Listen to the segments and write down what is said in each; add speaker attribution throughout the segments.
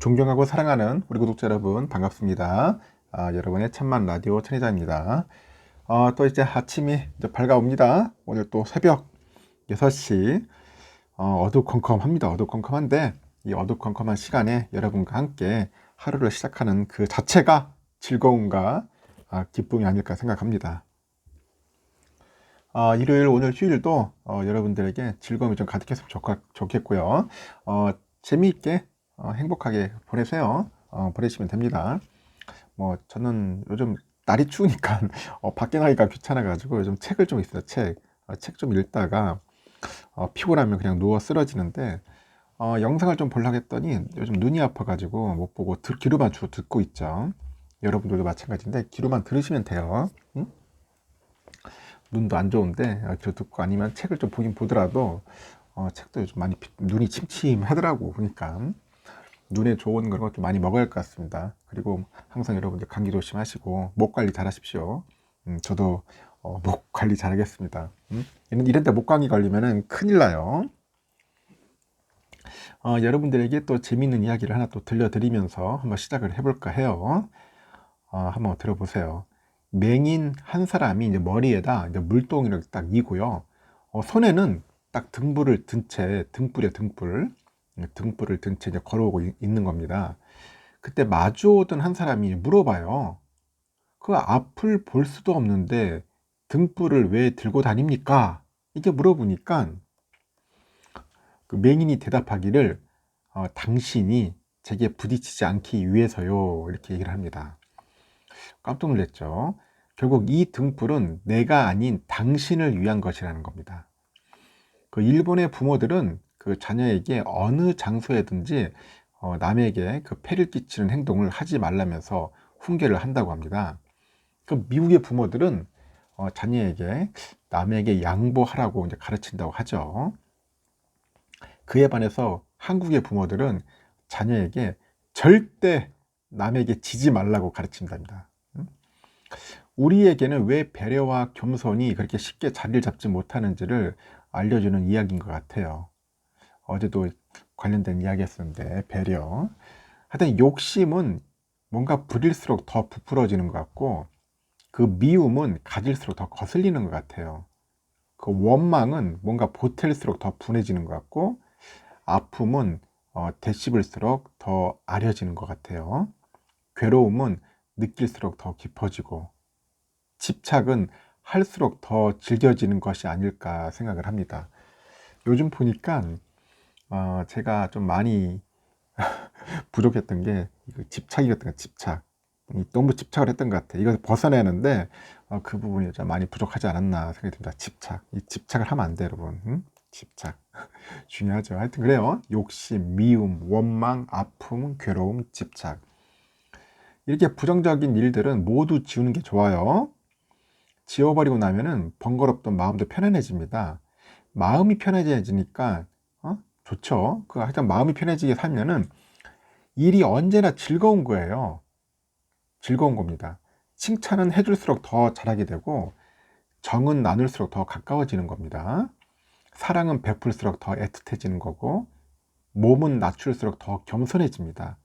Speaker 1: 존경하고 사랑하는 우리 구독자 여러분 반갑습니다. 여러분의 참만 라디오 천혜자입니다. 또 이제 아침이 이제 밝아옵니다. 오늘 또 새벽 6시 어두컴컴합니다. 어두컴컴한데 이 어두컴컴한 시간에 여러분과 함께 하루를 시작하는 그 자체가 즐거움과 기쁨이 아닐까 생각합니다. 일요일 오늘 휴일도 여러분들에게 즐거움이 좀 가득했으면 좋겠고요. 재미있게 행복하게 보내세요. 보내시면 됩니다. 뭐 저는 요즘 날이 추우니까 밖에 나가기가 귀찮아가지고 요즘 책을 좀 있어요. 책 좀 읽다가 피곤하면 그냥 누워 쓰러지는데 영상을 좀 보려고 했더니 요즘 눈이 아파가지고 못 보고 귀로만 주로 듣고 있죠. 여러분들도 마찬가지인데 귀로만 들으시면 돼요. 응? 눈도 안 좋은데 귀로 듣고 아니면 책을 좀 보긴 보더라도 책도 요즘 많이 눈이 침침하더라고 보니까 눈에 좋은 그런 것도 많이 먹어야 할 것 같습니다. 그리고 항상 여러분들 감기 조심하시고 목 관리 잘 하십시오. 저도 목 관리 잘 하겠습니다. 이런 데 목 감기 걸리면은 큰일 나요. 여러분들에게 또 재밌는 이야기를 하나 또 들려드리면서 한번 시작을 해볼까 해요. 한번 들어보세요. 맹인 한 사람이 이제 머리에다 이제 물동이를 딱 이고요. 손에는 딱 등불을 든 채, 등불을 든 채 이제 걸어오고 있는 겁니다. 그때 마주오던 한 사람이 물어봐요. 그 앞을 볼 수도 없는데 등불을 왜 들고 다닙니까? 이게 물어보니까 그 맹인이 대답하기를 당신이 제게 부딪히지 않기 위해서요. 이렇게 얘기를 합니다. 깜짝 놀랐죠. 결국 이 등불은 내가 아닌 당신을 위한 것이라는 겁니다. 그 일본의 부모들은 그 자녀에게 어느 장소에든지 남에게 그 폐를 끼치는 행동을 하지 말라면서 훈계를 한다고 합니다. 그 미국의 부모들은 자녀에게 남에게 양보하라고 이제 가르친다고 하죠. 그에 반해서 한국의 부모들은 자녀에게 절대 남에게 지지 말라고 가르친답니다. 우리에게는 왜 배려와 겸손이 그렇게 쉽게 자리를 잡지 못하는지를 알려주는 이야기인 것 같아요. 어제도 관련된 이야기였었는데 배려. 하여튼 욕심은 뭔가 부릴수록 더 부풀어지는 것 같고 그 미움은 가질수록 더 거슬리는 것 같아요. 그 원망은 뭔가 보탤수록 더 분해지는 것 같고 아픔은 되씹을수록 더 아려지는 것 같아요. 괴로움은 느낄수록 더 깊어지고 집착은 할수록 더 질겨지는 것이 아닐까 생각을 합니다. 요즘 보니까 제가 좀 많이 부족했던 게 집착이었던 것, 집착. 너무 집착을 했던 것 같아요. 이걸 벗어내는데 그 부분이 좀 많이 부족하지 않았나 생각이 듭니다. 집착. 이 집착을 하면 안 돼요, 여러분. 응? 집착. 중요하죠. 하여튼 그래요. 욕심, 미움, 원망, 아픔, 괴로움, 집착. 이렇게 부정적인 일들은 모두 지우는 게 좋아요. 지워버리고 나면은 번거롭던 마음도 편안해집니다. 마음이 편해지니까 좋죠. 하여튼 마음이 편해지게 살면은 일이 언제나 즐거운 거예요. 즐거운 겁니다. 칭찬은 해줄수록 더 잘하게 되고 정은 나눌수록 더 가까워지는 겁니다. 사랑은 베풀수록 더 애틋해지는 거고 몸은 낮출수록 더 겸손해집니다.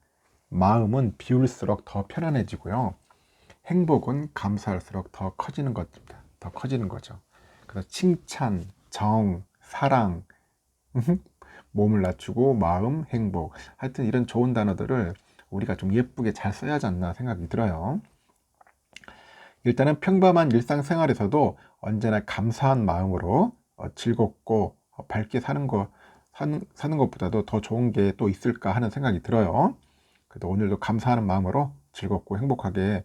Speaker 1: 마음은 비울수록 더 편안해지고요. 행복은 감사할수록 더 커지는 것입니다. 더 커지는 거죠. 그래서 칭찬, 정, 사랑, 몸을 낮추고 마음, 행복. 하여튼 이런 좋은 단어들을 우리가 좀 예쁘게 잘 써야 하지 않나 생각이 들어요. 일단은 평범한 일상생활에서도 언제나 감사한 마음으로 즐겁고 밝게 사는 것보다도 더 좋은 게 또 있을까 하는 생각이 들어요. 그래도 오늘도 감사하는 마음으로 즐겁고 행복하게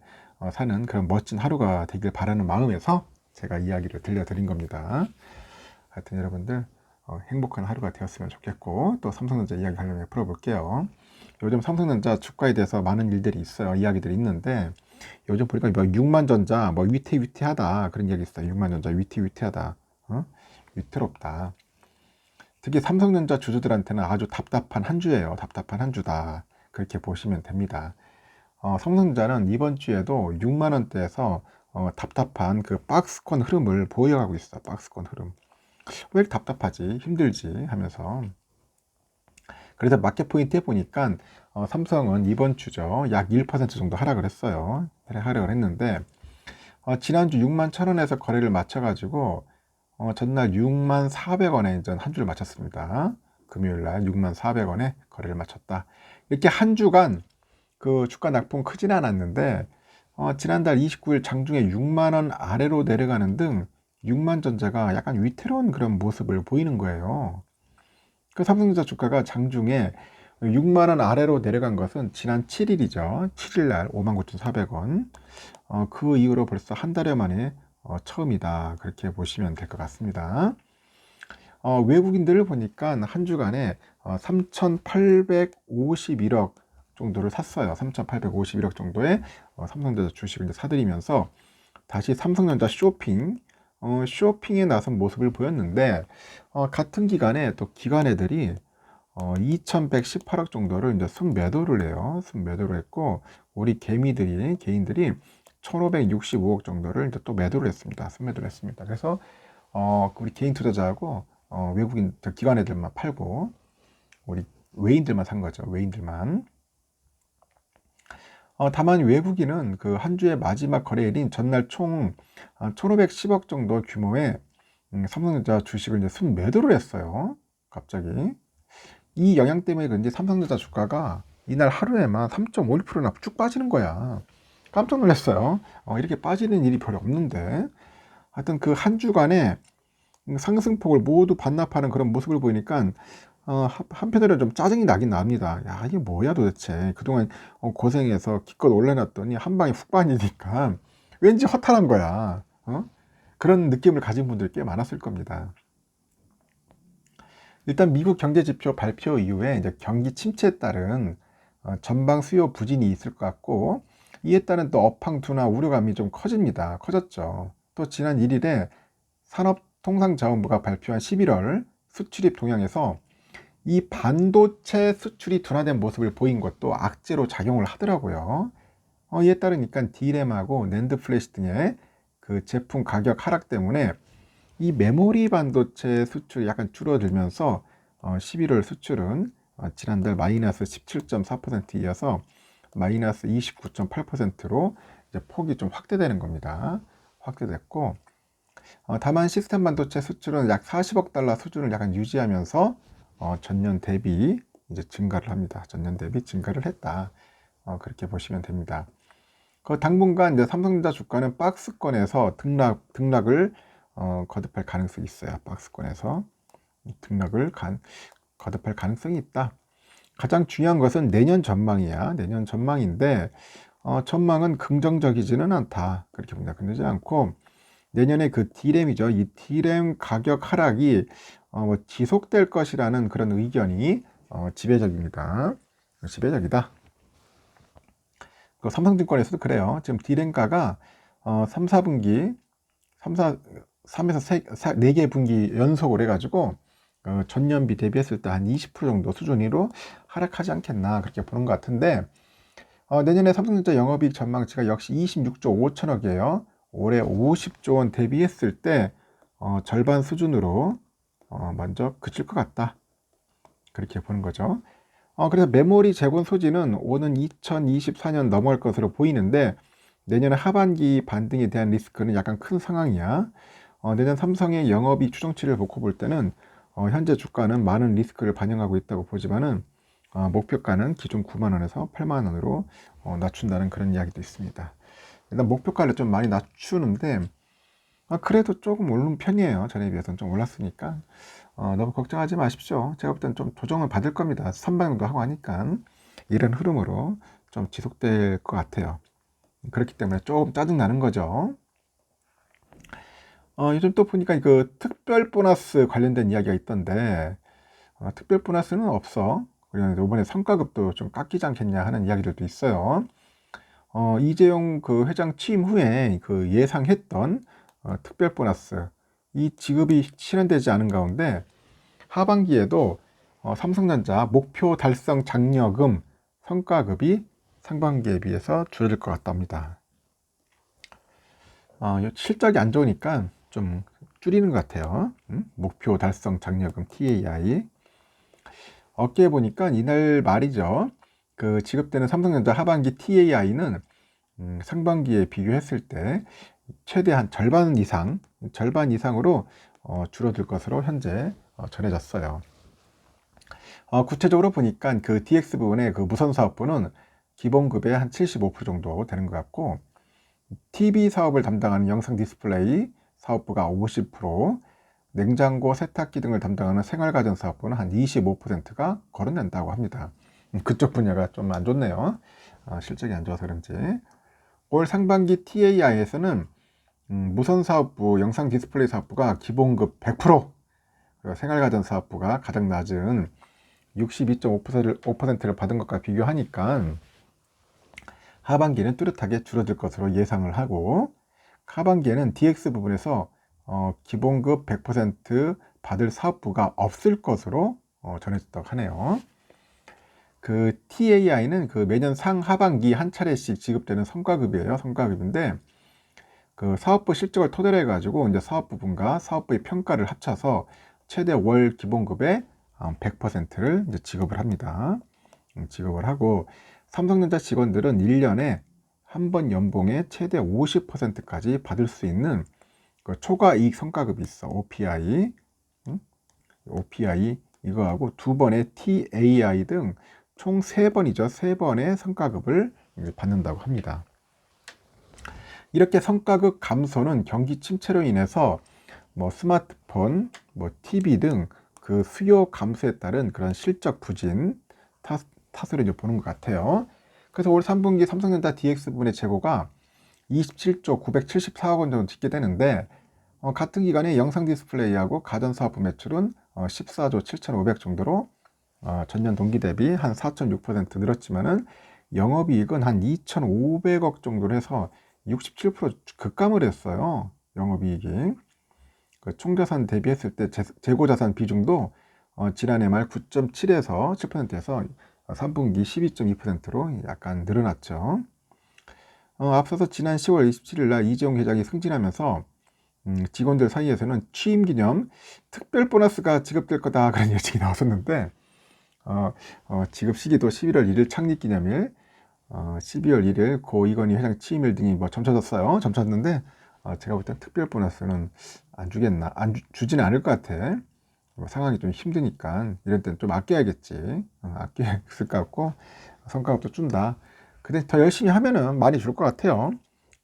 Speaker 1: 사는 그런 멋진 하루가 되길 바라는 마음에서 제가 이야기를 들려드린 겁니다. 하여튼 여러분들 행복한 하루가 되었으면 좋겠고 또 삼성전자 이야기 관련해 풀어볼게요. 요즘 삼성전자 주가에 대해서 많은 일들이 있어요. 이야기들이 있는데 요즘 보니까 뭐 6만전자 뭐 위태위태하다 그런 이야기 있어요. 6만전자 위태위태하다, 위태롭다. 특히 삼성전자 주주들한테는 아주 답답한 한 주예요. 답답한 한 주다 그렇게 보시면 됩니다. 삼성전자는 이번 주에도 6만원대에서 답답한 그 박스권 흐름을 보여가고 있어. 박스권 흐름. 왜 이렇게 답답하지 힘들지 하면서 그래서 마켓 포인트에 보니까 삼성은 이번 주죠, 약 1% 정도 하락을 했어요. 하락을 했는데 지난주 6만 1,000원에서 거래를 마쳐가지고 전날 6만 400원에 이제 한 주를 마쳤습니다. 금요일날 6만 400원에 거래를 마쳤다. 이렇게 한 주간 그 주가 낙폭 크진 않았는데 지난달 29일 장중에 6만원 아래로 내려가는 등 6만전자가 약간 위태로운 그런 모습을 보이는 거예요. 그 삼성전자 주가가 장중에 6만원 아래로 내려간 것은 지난 7일이죠. 7일날 59,400원. 그 이후로 벌써 한 달여 만에 처음이다. 그렇게 보시면 될 것 같습니다. 외국인들을 보니까 한 주간에 3,851억 정도를 샀어요. 3,851억 정도의 삼성전자 주식을 이제 사들이면서 다시 삼성전자 쇼핑에 나선 모습을 보였는데 같은 기간에 또 기관애들이 2,118억 정도를 이제 순매도를 해요. 순매도를 했고 우리 개인들이 1,565억 정도를 이제 또 매도를 했습니다. 순매도를 했습니다. 그래서 우리 개인 투자자하고 외국인 기관애들만 팔고 우리 외인들만 산 거죠. 외인들만. 다만 외국인은 그 한 주의 마지막 거래일인 전날 총 1,510억 정도 규모의 삼성전자 주식을 이제 순매도를 했어요. 갑자기. 이 영향 때문에 그런지 삼성전자 주가가 이날 하루에만 3.51%나 쭉 빠지는 거야. 깜짝 놀랐어요. 이렇게 빠지는 일이 별로 없는데. 하여튼 그 한 주간에 상승폭을 모두 반납하는 그런 모습을 보이니까 한편으로는 좀 짜증이 나긴 납니다. 야, 이게 뭐야 도대체. 그동안 고생해서 기껏 올려놨더니 한 방에 훅 빠지니까 왠지 허탈한 거야. 그런 느낌을 가진 분들 꽤 많았을 겁니다. 일단 미국 경제지표 발표 이후에 이제 경기 침체에 따른 전방 수요 부진이 있을 것 같고, 이에 따른 또 업황 둔화 우려감이 좀 커졌죠. 또 지난 1일에 산업통상자원부가 발표한 11월 수출입 동향에서 이 반도체 수출이 둔화된 모습을 보인 것도 악재로 작용을 하더라고요. 이에 따르니까 D램하고 낸드 플래시 등의 그 제품 가격 하락 때문에 이 메모리 반도체 수출이 약간 줄어들면서 11월 수출은 지난달 마이너스 17.4% 이어서 마이너스 29.8%로 이제 폭이 좀 확대되는 겁니다. 확대됐고, 다만 시스템 반도체 수출은 약 40억 달러 수준을 약간 유지하면서 전년 대비 이제 증가를 합니다. 전년 대비 증가를 했다. 그렇게 보시면 됩니다. 그 당분간 이제 삼성전자 주가는 박스권에서 등락을 거듭할 가능성이 있어요. 박스권에서 거듭할 가능성이 있다. 가장 중요한 것은 내년 전망이야. 내년 전망인데 전망은 긍정적이지는 않다. 그렇게 봅니다. 긍정적이지 않고 내년에 그 D램이죠. 이 D램 가격 하락이 지속될 것이라는 그런 의견이 지배적입니다. 지배적이다. 그 삼성증권에서도 그래요. 지금 D램가가 3, 4분기 3에서 4개 분기 연속으로 해가지고 전년비 대비했을 때 한 20% 정도 수준으로 하락하지 않겠나 그렇게 보는 것 같은데, 내년에 삼성전자 영업이익 전망치가 역시 26조 5천억이에요. 올해 50조 원 대비했을 때 절반 수준으로 먼저 그칠 것 같다. 그렇게 보는 거죠. 그래서 메모리 재고 소진은 오는 2024년 넘어갈 것으로 보이는데 내년 하반기 반등에 대한 리스크는 약간 큰 상황이야. 내년 삼성의 영업이익 추정치를 놓고 볼 때는 현재 주가는 많은 리스크를 반영하고 있다고 보지만은 목표가는 기존 9만 원에서 8만 원으로 낮춘다는 그런 이야기도 있습니다. 일단 목표가를 좀 많이 낮추는데 그래도 조금 오른 편이에요. 전에 비해서는 좀 올랐으니까 너무 걱정하지 마십시오. 제가 볼 때는 좀 조정을 받을 겁니다. 선반영도 하고 하니까 이런 흐름으로 좀 지속될 것 같아요. 그렇기 때문에 조금 짜증 나는 거죠. 요즘 또 보니까 그 특별 보너스 관련된 이야기가 있던데 특별 보너스는 없어. 그리고 이번에 성과급도 좀 깎이지 않겠냐 하는 이야기들도 있어요. 이재용 그 회장 취임 후에 그 예상했던 특별 보너스 이 지급이 실현되지 않은 가운데 하반기에도 삼성전자 목표 달성 장려금 성과급이 상반기에 비해서 줄어들 것 같답니다. 실적이 안 좋으니까 좀 줄이는 것 같아요. 목표 달성 장려금 TAI. 어깨에 보니까 이날 말이죠. 그 지급되는 삼성전자 하반기 TAI는 상반기에 비교했을 때 최대한 절반 이상으로 줄어들 것으로 현재 전해졌어요. 구체적으로 보니까 그 DX 부분의 그 무선 사업부는 기본급의 한 75% 정도 되는 것 같고, TV 사업을 담당하는 영상 디스플레이 사업부가 50%, 냉장고, 세탁기 등을 담당하는 생활가전 사업부는 한 25%가 거론된다고 합니다. 그쪽 분야가 좀 안 좋네요. 실적이 안 좋아서 그런지. 올 상반기 TAI에서는 무선 사업부, 영상 디스플레이 사업부가 기본급 100%, 그리고 생활가전 사업부가 가장 낮은 62.5%를 받은 것과 비교하니까 하반기는 뚜렷하게 줄어들 것으로 예상을 하고, 하반기에는 DX 부분에서 기본급 100% 받을 사업부가 없을 것으로 전해졌다고 하네요. 그 TAI는 그 매년 상하반기 한 차례씩 지급되는 성과급이에요. 성과급인데 그 사업부 실적을 토대로 해가지고 이제 사업 부분과 사업부의 평가를 합쳐서 최대 월 기본급의 100%를 이제 지급을 합니다. 지급을 하고, 삼성전자 직원들은 1년에 한 번 연봉의 최대 50%까지 받을 수 있는 그 초과 이익 성과급이 있어. OPI 이거하고 두 번의 TAI 등 총 3번이죠. 3번의 성과급을 받는다고 합니다. 이렇게 성과급 감소는 경기 침체로 인해서 뭐 스마트폰, 뭐 TV 등 그 수요 감소에 따른 그런 실적 부진 탓으로 이제 보는 것 같아요. 그래서 올 3분기 삼성전자 DX 부분의 재고가 27조 974억 원 정도 찍게 되는데, 같은 기간에 영상 디스플레이하고 가전사업부 매출은 14조 7,500 정도로 전년 동기 대비 한 4.6% 늘었지만은 영업이익은 한 2,500억 정도로 해서 67% 급감을 했어요. 영업이익이. 그 총자산 대비했을 때 재고자산 비중도 지난해 말 9.7에서 7%에서 3분기 12.2%로 약간 늘어났죠. 앞서서 지난 10월 27일 날 이재용 회장이 승진하면서 직원들 사이에서는 취임 기념 특별 보너스가 지급될 거다 그런 예측이 나왔었는데, 지급 시기도 11월 1일 창립 기념일, 12월 1일 고 이건희 회장 취임일 등이 뭐 점쳐졌어요. 점쳤는데 제가 볼 땐 특별 보너스는 안 주겠나, 주지는 않을 것 같아. 상황이 좀 힘드니까 이럴 땐 좀 아껴야겠지. 아껴야 있을 것 같고, 성과급도 준다. 근데 더 열심히 하면은 많이 줄 것 같아요.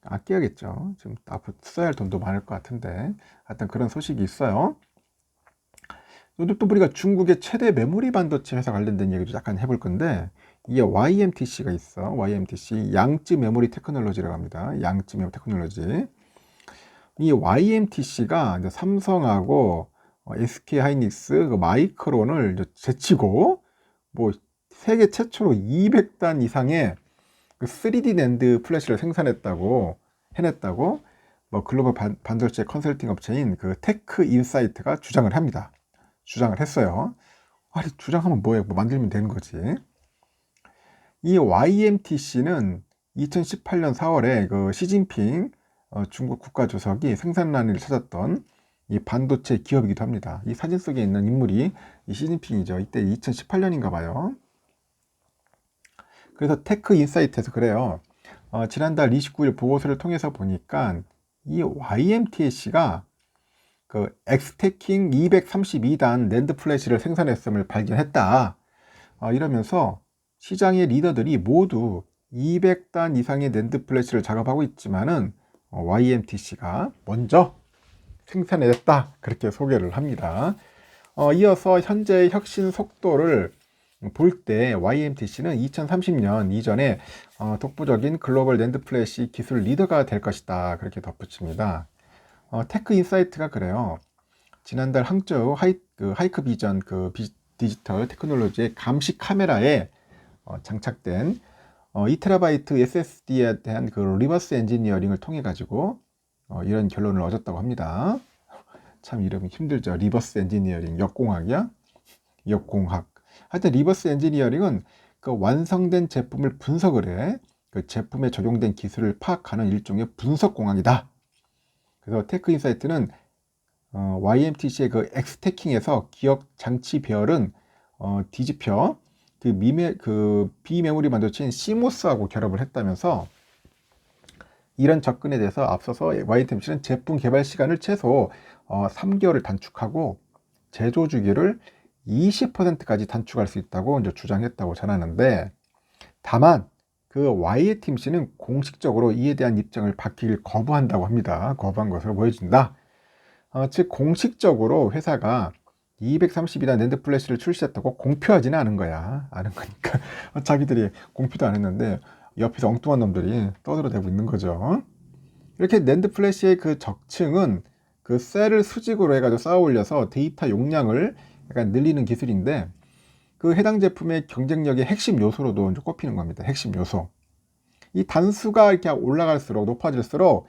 Speaker 1: 아껴야겠죠. 지금 앞으로 써야 할 돈도 많을 것 같은데, 하여튼 그런 소식이 있어요. 또 우리가 중국의 최대 메모리 반도체 회사 관련된 얘기도 약간 해볼 건데, 이게 YMTC가 있어. YMTC, 양쯔 메모리 테크놀로지라고 합니다. 양쯔 메모리 테크놀로지. 이 YMTC가 삼성하고 SK 하이닉스, 그 마이크론을 제치고, 뭐 세계 최초로 200단 이상의 그 3D 낸드 플래시를 해냈다고 뭐 글로벌 반도체 컨설팅 업체인 그 테크 인사이트가 주장을 합니다. 주장을 했어요. 아니, 주장하면 뭐예요? 뭐 만들면 되는 거지. 이 YMTC는 2018년 4월에 그 시진핑 중국 국가주석이 생산란을 찾았던 이 반도체 기업이기도 합니다. 이 사진 속에 있는 인물이 이 시진핑이죠. 이때 2018년인가 봐요. 그래서 테크 인사이트에서 그래요. 지난달 29일 보고서를 통해서 보니까 이 YMTC가 그 엑스테킹 232단 낸드 플래시를 생산했음을 발견했다. 이러면서 시장의 리더들이 모두 200단 이상의 낸드 플래시를 작업하고 있지만은 YMTC가 먼저 생산했다. 그렇게 소개를 합니다. 이어서 현재의 혁신 속도를 볼 때 YMTC는 2030년 이전에 독보적인 글로벌 낸드 플래시 기술 리더가 될 것이다. 그렇게 덧붙입니다. 테크 인사이트가 그래요. 지난달 항저우 하이크 비전 디지털 테크놀로지의 감시 카메라에 장착된 2TB SSD에 대한 그 리버스 엔지니어링을 통해 가지고 이런 결론을 얻었다고 합니다. 참 이름이 힘들죠. 리버스 엔지니어링, 역공학이야? 역공학. 하여튼 리버스 엔지니어링은 그 완성된 제품을 분석을 해 그 제품에 적용된 기술을 파악하는 일종의 분석공학이다. 그래서 테크인사이트는 YMTC의 그 엑스테킹에서 기억 장치 배열은 뒤집혀 그 비메모리 반도체인 CMOS하고 결합을 했다면서 이런 접근에 대해서 앞서서 YTMC는 제품 개발 시간을 최소 3개월을 단축하고 제조 주기를 20%까지 단축할 수 있다고 이제 주장했다고 전하는데, 다만 그 YTMC는 공식적으로 이에 대한 입장을 밝히길 거부한다고 합니다. 거부한 것으로 보여진다. 즉 공식적으로 회사가 232단 낸드 플래시를 출시했다고 공표하지는 않은 거야. 않은 거니까 자기들이 공표도 안 했는데 옆에서 엉뚱한 놈들이 떠들어대고 있는 거죠. 이렇게 낸드 플래시의 그 적층은 그 셀을 수직으로 해가지고 쌓아 올려서 데이터 용량을 약간 늘리는 기술인데, 그 해당 제품의 경쟁력의 핵심 요소로도 이제 꼽히는 겁니다. 핵심 요소. 이 단수가 이렇게 올라갈수록, 높아질수록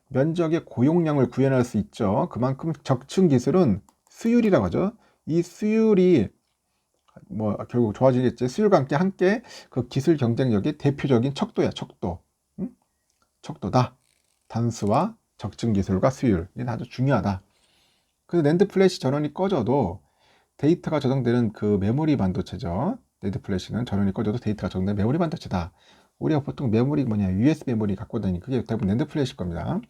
Speaker 1: 면적의 고용량을 구현할 수 있죠. 그만큼 적층 기술은 수율이라고 하죠. 이 수율이 뭐 결국 좋아지겠지. 수율과 함께 그 기술 경쟁력의 대표적인 척도야. 척도. 응? 척도다. 단수와 적층 기술과 수율. 이게 아주 중요하다. 그래서 낸드 플래시 전원이 꺼져도 데이터가 저장되는 그 메모리 반도체죠. 낸드 플래시는 전원이 꺼져도 데이터가 저장되는 메모리 반도체다. 우리가 보통 메모리 USB 메모리 갖고 다니는 그게 대부분 낸드 플래시일 겁니다.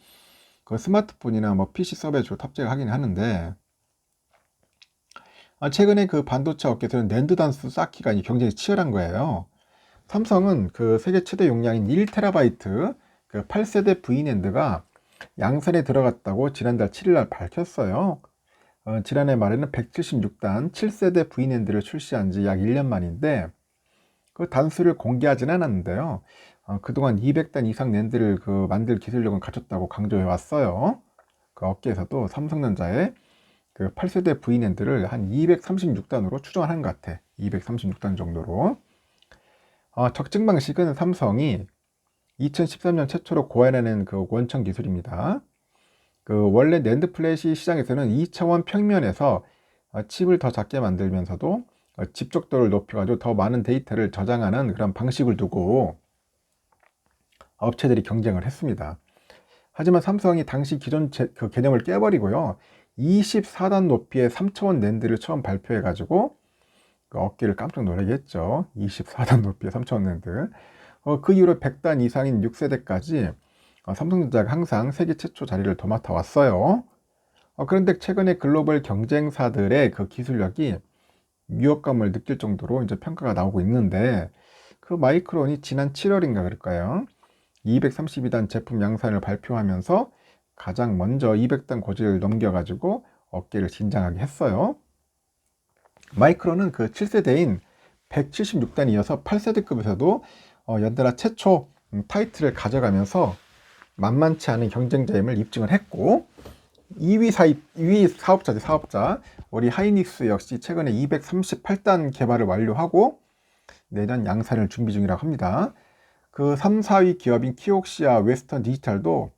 Speaker 1: 그 스마트폰이나 뭐 PC 서버에 주로 탑재를 하긴 하는데, 최근에 그 반도체 업계에서는 낸드 단수 쌓기가 경쟁이 치열한 거예요. 삼성은 그 세계 최대 용량인 1TB 그 8세대 V낸드가 양산에 들어갔다고 지난달 7일날 밝혔어요. 지난해 말에는 176단 7세대 V낸드를 출시한 지 약 1년 만인데, 그 단수를 공개하진 않았는데요. 그동안 200단 이상 낸드를 그 만들 기술력은 갖췄다고 강조해 왔어요. 그 업계에서도 삼성전자의 그 8세대 V낸드를 한 236단으로 추정하는 것 같아. 236단 정도로. 적증 방식은 삼성이 2013년 최초로 고안해낸 그 원천 기술입니다. 그 원래 낸드 플래시 시장에서는 2차원 평면에서 칩을 더 작게 만들면서도 집적도를 높여가지고 더 많은 데이터를 저장하는 그런 방식을 두고 업체들이 경쟁을 했습니다. 하지만 삼성이 당시 기존 그 개념을 깨버리고요, 24단 높이의 3차원 낸드를 처음 발표해가지고 그 업계를 깜짝 놀라게 했죠. 24단 높이의 3차원 낸드. 그 이후로 100단 이상인 6세대까지 삼성전자가 항상 세계 최초 자리를 도맡아 왔어요. 그런데 최근에 글로벌 경쟁사들의 그 기술력이 위협감을 느낄 정도로 이제 평가가 나오고 있는데, 그 마이크론이 지난 7월인가 그럴까요? 232단 제품 양산을 발표하면서 가장 먼저 200단 고지를 넘겨가지고 어깨를 긴장하게 했어요. 마이크론은 그 7세대인 176단 이어서 8세대급에서도 연달아 최초 타이틀을 가져가면서 만만치 않은 경쟁자임을 입증을 했고, 2위 사업자 우리 하이닉스 역시 최근에 238단 개발을 완료하고 내년 양산을 준비 중이라고 합니다. 그 3, 4위 기업인 키옥시아 웨스턴 디지털도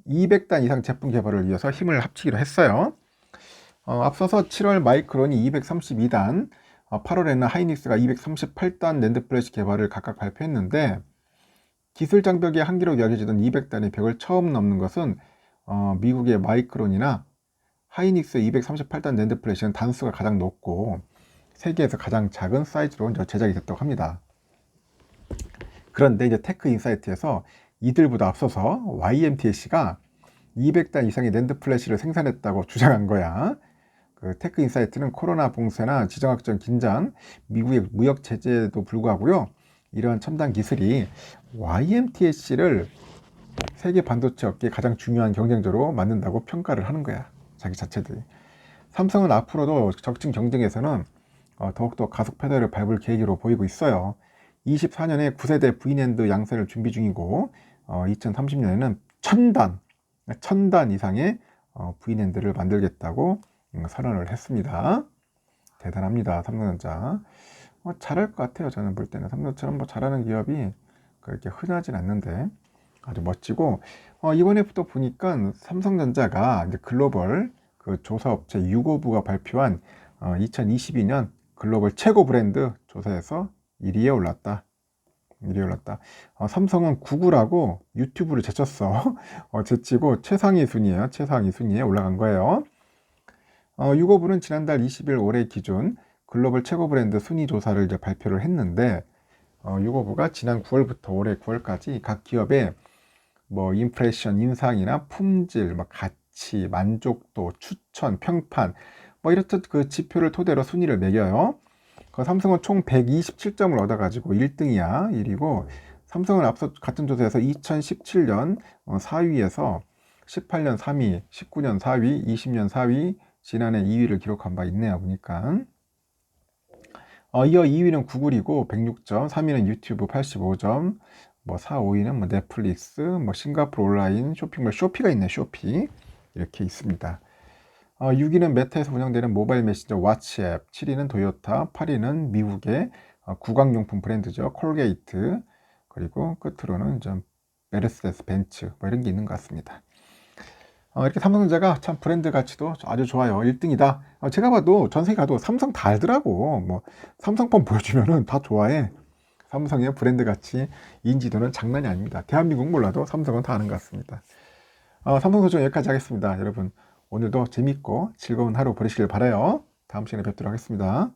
Speaker 1: 200단 이상 제품 개발을 위해서 힘을 합치기로 했어요. 앞서서 7월 마이크론이 232단, 8월에는 하이닉스가 238단 낸드 플래시 개발을 각각 발표했는데, 기술 장벽의 한계로 여겨지던 200단의 벽을 처음 넘는 것은 미국의 마이크론이나 하이닉스의 238단 낸드 플래시는 단수가 가장 높고 세계에서 가장 작은 사이즈로 제작이 됐다고 합니다. 그런데 이제 테크 인사이트에서 이들보다 앞서서 YMTC가 200단 이상의 낸드 플래시를 생산했다고 주장한 거야. 그 테크 인사이트는 코로나 봉쇄나 지정학적 긴장, 미국의 무역 제재에도 불구하고요, 이러한 첨단 기술이 YMTC를 세계 반도체 업계의 가장 중요한 경쟁자로 만든다고 평가를 하는 거야. 자기 자체들이. 삼성은 앞으로도 적층 경쟁에서는 더욱더 가속 페달을 밟을 계획으로 보이고 있어요. 24년에 9세대 V낸드 양산을 준비 중이고 2030년에는 1000단 이상의 V낸드를 만들겠다고 선언을 했습니다. 대단합니다. 삼성전자. 잘할 것 같아요. 저는 볼 때는 삼성처럼 뭐 잘하는 기업이 그렇게 흔하진 않는데 아주 멋지고, 이번에 또 보니까 삼성전자가 이제 글로벌 그 조사업체 유고부가 발표한 2022년 글로벌 최고 브랜드 조사에서 1위에 올랐다. 1위에 올랐다. 삼성은 구글하고 유튜브를 제쳤어. 제치고 최상위 순위에요. 최상위 순위에 올라간 거예요. 유고부는 지난달 20일 올해 기준 글로벌 최고 브랜드 순위 조사를 이제 발표를 했는데, 유거부가 지난 9월부터 올해 9월까지 각 기업의 뭐 임프레션, 인상이나 품질, 뭐 가치, 만족도, 추천, 평판, 뭐 이렇듯 그 지표를 토대로 순위를 매겨요. 그 삼성은 총 127점을 얻어가지고 1등이야, 1위고, 삼성은 앞서 같은 조사에서 2017년 4위에서 18년 3위, 19년 4위, 20년 4위, 지난해 2위를 기록한 바 있네요, 보니까. 이어 2위는 구글이고 106점, 3위는 유튜브 85점, 뭐 4, 5위는 뭐 넷플릭스, 뭐 싱가포르 온라인 쇼핑몰 쇼피가 있네, 쇼피. 이렇게 있습니다. 6위는 메타에서 운영되는 모바일 메신저 왓츠앱, 7위는 도요타, 8위는 미국의 구강용품 브랜드죠, 콜게이트, 그리고 끝으로는 좀 메르세데스 벤츠 뭐 이런 게 있는 것 같습니다. 이렇게 삼성전자가 참 브랜드 가치도 아주 좋아요. 1등이다. 제가 봐도 전 세계 가도 삼성 다 알더라고. 뭐 삼성폰 보여주면은 다 좋아해. 삼성의 브랜드 가치 인지도는 장난이 아닙니다. 대한민국 몰라도 삼성은 다 아는 것 같습니다. 삼성 소중 여기까지 하겠습니다. 여러분 오늘도 재밌고 즐거운 하루 보내시길 바라요. 다음 시간에 뵙도록 하겠습니다.